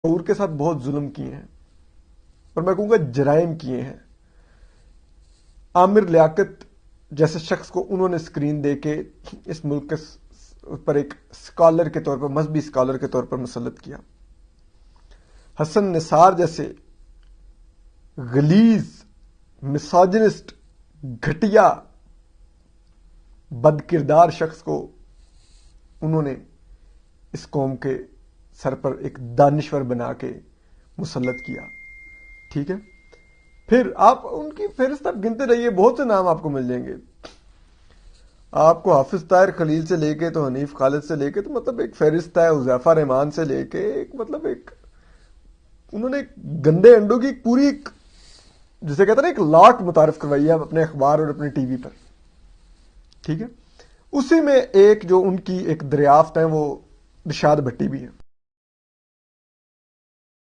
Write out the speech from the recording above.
شعور کے ساتھ بہت ظلم کیے ہیں اور میں کہوں گا جرائم کیے ہیں. عامر لیاقت جیسے شخص کو انہوں نے اسکرین دے کے اس ملک کے پر ایک اسکالر کے طور پر، مذہبی اسکالر کے طور پر مسلط کیا. حسن نثار جیسے غلیظ مساجنسٹ گھٹیا بد کردار شخص کو انہوں نے اس قوم کے سر پر ایک دانشور بنا کے مسلط کیا. ٹھیک ہے، پھر آپ ان کی فہرست آپ گنتے رہیے، بہت سے نام آپ کو مل جائیں گے. آپ کو حافظ طاہر خلیل سے لے کے تو حنیف خالد سے لے کے تو مطلب ایک فہرست ہے، حذیفہ رحمان سے لے کے ایک مطلب ایک انہوں نے ایک گندے انڈوں کی پوری ایک جسے کہتے ہیں نا ایک لاٹ متعارف کروائی ہے اپنے اخبار اور اپنے ٹی وی پر. ٹھیک ہے، اسی میں ایک جو ان کی ایک دریافت ہے وہ رشاد بھٹی بھی ہے.